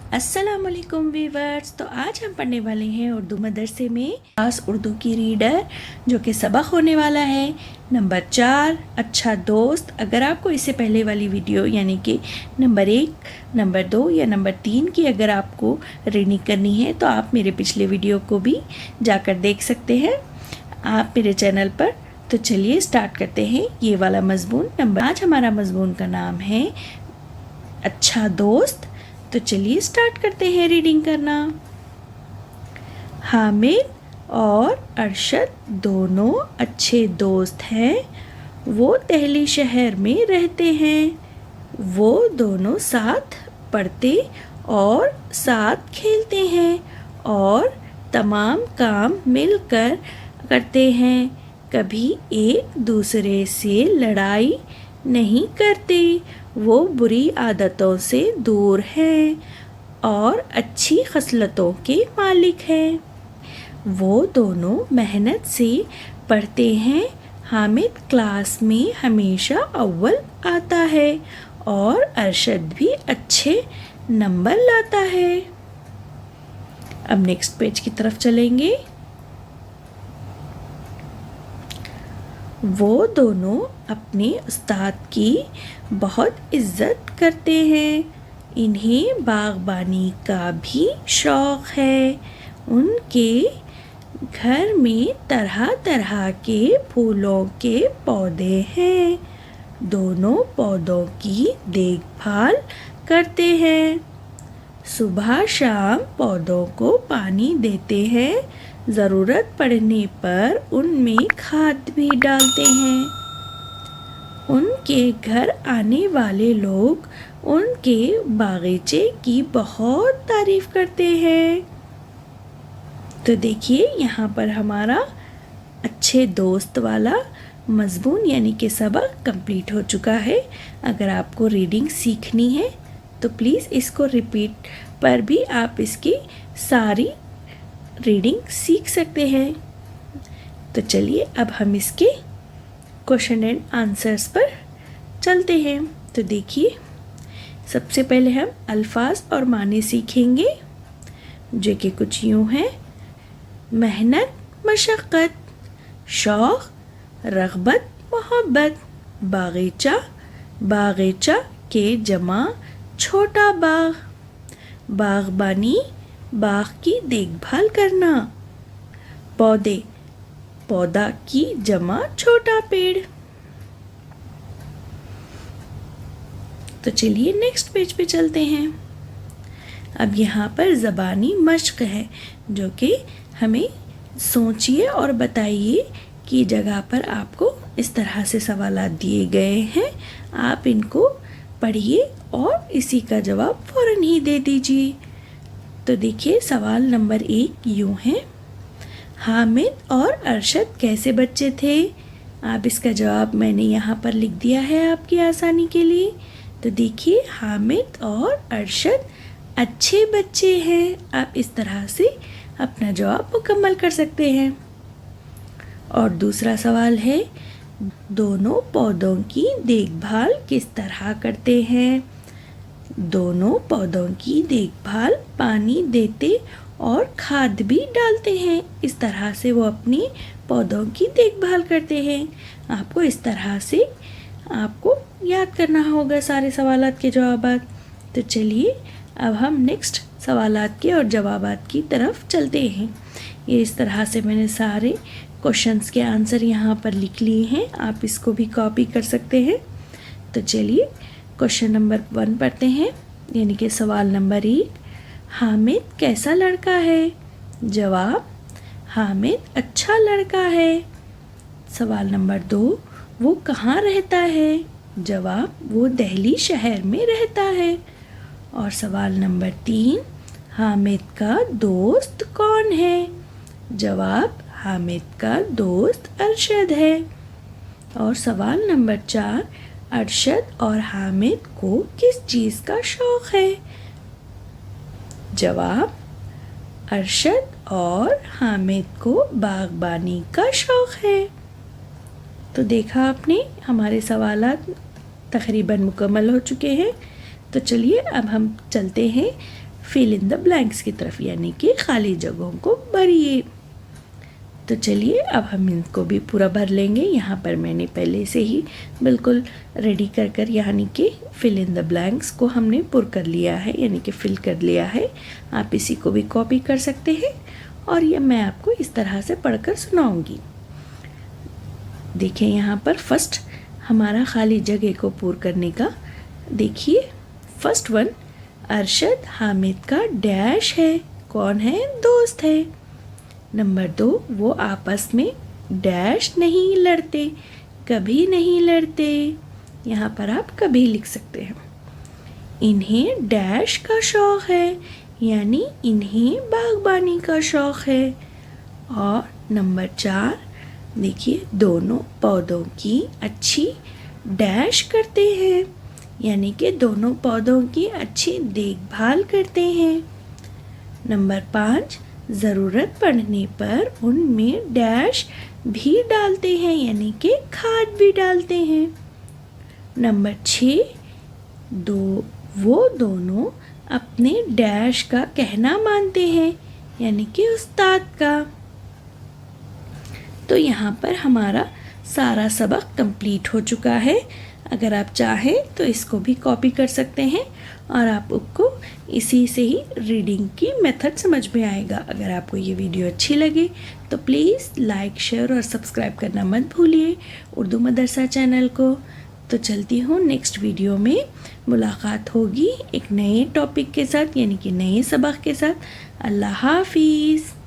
अस्सलाम वालेकुम वीवर्स। तो आज हम पढ़ने वाले हैं उर्दू मदरसे में खास उर्दू की रीडर, जो कि सबक होने वाला है नंबर 4, अच्छा दोस्त। अगर आपको इससे पहले वाली वीडियो यानी कि नंबर 1, नंबर 2 या नंबर 3 की अगर आपको रीडिंग करनी है तो आप मेरे पिछले वीडियो को भी जाकर देख सकते हैं आप मेरे चैनल पर। तो चलिए स्टार्ट करते हैं ये वाला मजमून। आज हमारा मजमून का नाम है अच्छा दोस्त। तो चलिए स्टार्ट करते हैं रीडिंग करना। हामिद और अरशद दोनों अच्छे दोस्त हैं। वो दिल्ली शहर में रहते हैं। वो दोनों साथ पढ़ते और साथ खेलते हैं और तमाम काम मिलकर करते हैं। कभी एक दूसरे से लड़ाई नहीं करते। वो बुरी आदतों से दूर हैं और अच्छी खसलतों के मालिक हैं। वो दोनों मेहनत से पढ़ते हैं। हामिद क्लास में हमेशा अव्वल आता है और अरशद भी अच्छे नंबर लाता है। अब नेक्स्ट पेज की तरफ चलेंगे। वो दोनों अपने उस्ताद की बहुत इज़्ज़त करते हैं। इन्हें बागबानी का भी शौक़ है। उनके घर में तरह तरह के फूलों के पौधे हैं। दोनों पौधों की देखभाल करते हैं। सुबह शाम पौधों को पानी देते हैं। ज़रूरत पड़ने पर उनमें खाद भी डालते हैं। उनके घर आने वाले लोग उनके बागीचे की बहुत तारीफ़ करते हैं। तो देखिए यहाँ पर हमारा अच्छे दोस्त वाला मज़मून यानी कि सबक कंप्लीट हो चुका है। अगर आपको रीडिंग सीखनी है तो प्लीज़ इसको रिपीट पर भी आप इसकी सारी रीडिंग सीख सकते हैं। तो चलिए अब हम इसके क्वेश्चन एंड आंसर्स पर चलते हैं। तो देखिए सबसे पहले हम अल्फाज और माने सीखेंगे, जो कि कुछ यूँ हैं। मेहनत मशक्क़त, शौक़ रग़बत मोहब्बत, बागीचा बागीचा के जमा छोटा बाग, बागबानी बाग की देखभाल करना, पौधे पौधा की जमा छोटा पेड़। तो चलिए नेक्स्ट पेज पे चलते हैं। अब यहाँ पर ज़बानी मश्क है, जो कि हमें सोचिए और बताइए कि जगह पर आपको इस तरह से सवालात दिए गए हैं। आप इनको पढ़िए और इसी का जवाब फ़ौरन ही दे दीजिए। तो देखिए सवाल नंबर 1 यूँ है। हामिद और अरशद कैसे बच्चे थे? आप इसका जवाब मैंने यहाँ पर लिख दिया है आपकी आसानी के लिए। तो देखिए हामिद और अरशद अच्छे बच्चे हैं। आप इस तरह से अपना जवाब मुकम्मल कर सकते हैं। और दूसरा सवाल है, दोनों पौधों की देखभाल किस तरह करते हैं? दोनों पौधों की देखभाल पानी देते और खाद भी डालते हैं। इस तरह से वो अपनी पौधों की देखभाल करते हैं। आपको इस तरह से आपको याद करना होगा सारे सवालात के जवाबात। तो चलिए अब हम नेक्स्ट सवालात के और जवाबात की तरफ चलते हैं। ये इस तरह से मैंने सारे क्वेश्चंस के आंसर यहाँ पर लिख लिए हैं। आप इसको भी कॉपी कर सकते हैं। तो चलिए क्वेश्चन नंबर 1 पढ़ते हैं, यानी कि सवाल नंबर 1। हामिद कैसा लड़का है? जवाब, हामिद अच्छा लड़का है। सवाल नंबर 2, वो कहाँ रहता है? जवाब, वो दिल्ली शहर में रहता है। और सवाल नंबर 3, हामिद का दोस्त कौन है? जवाब, हामिद का दोस्त अरशद है। और सवाल नंबर 4, अरशद और हामिद को किस चीज़ का शौक़ है? जवाब, अरशद और हामिद को बागबानी का शौक़ है। तो देखा आपने हमारे सवालात तकरीबन मुकम्मल हो चुके हैं। तो चलिए अब हम चलते हैं fill in the blanks کی طرف، یعنی کہ خالی جگہوں کو بھریے۔ تو چلیے اب ہم ان کو بھی پورا بھر لیں گے۔ یہاں پر میں نے پہلے سے ہی بالکل ریڈی کر یعنی کہ fill in the blanks کو ہم نے پر کر لیا ہے، یعنی کہ فل کر لیا ہے۔ آپ اسی کو بھی کاپی کر سکتے ہیں اور یہ میں آپ کو اس طرح سے پڑھ کر سناؤں گی۔ دیکھیں یہاں پر فرسٹ ہمارا خالی جگہ کو پور کرنے کا، دیکھیے فرسٹ ون، ارشد حامد کا ڈیش ہے، کون ہے؟ دوست ہے۔ نمبر 2، وہ آپس میں ڈیش نہیں لڑتے، کبھی نہیں لڑتے۔ یہاں پر آپ کبھی لکھ سکتے ہیں۔ انہیں ڈیش کا شوق ہے، یعنی انہیں باغبانی کا شوق ہے۔ اور نمبر 4، دیکھیے دونوں پودوں کی اچھی ڈیش کرتے ہیں، یعنی کہ دونوں پودوں کی اچھی دیکھ بھال کرتے ہیں۔ نمبر 5، ضرورت پڑنے پر ان میں ڈیش بھی ڈالتے ہیں، یعنی کہ کھاد بھی ڈالتے ہیں۔ نمبر 6، وہ دونوں اپنے ڈیش کا کہنا مانتے ہیں، یعنی کہ استاد کا۔ تو یہاں پر ہمارا سارا سبق کمپلیٹ ہو چکا ہے۔ اگر آپ چاہیں تو اس کو بھی کاپی کر سکتے ہیں اور آپ کو اسی سے ہی ریڈنگ کی میتھڈ سمجھ میں آئے گا۔ اگر آپ کو یہ ویڈیو اچھی لگے تو پلیز لائک، شیئر اور سبسکرائب کرنا مت بھولیے اردو مدرسہ چینل کو۔ تو چلتی ہوں، نیکسٹ ویڈیو میں ملاقات ہوگی ایک نئے ٹاپک کے ساتھ، یعنی کہ نئے سبق کے ساتھ۔ اللہ حافظ۔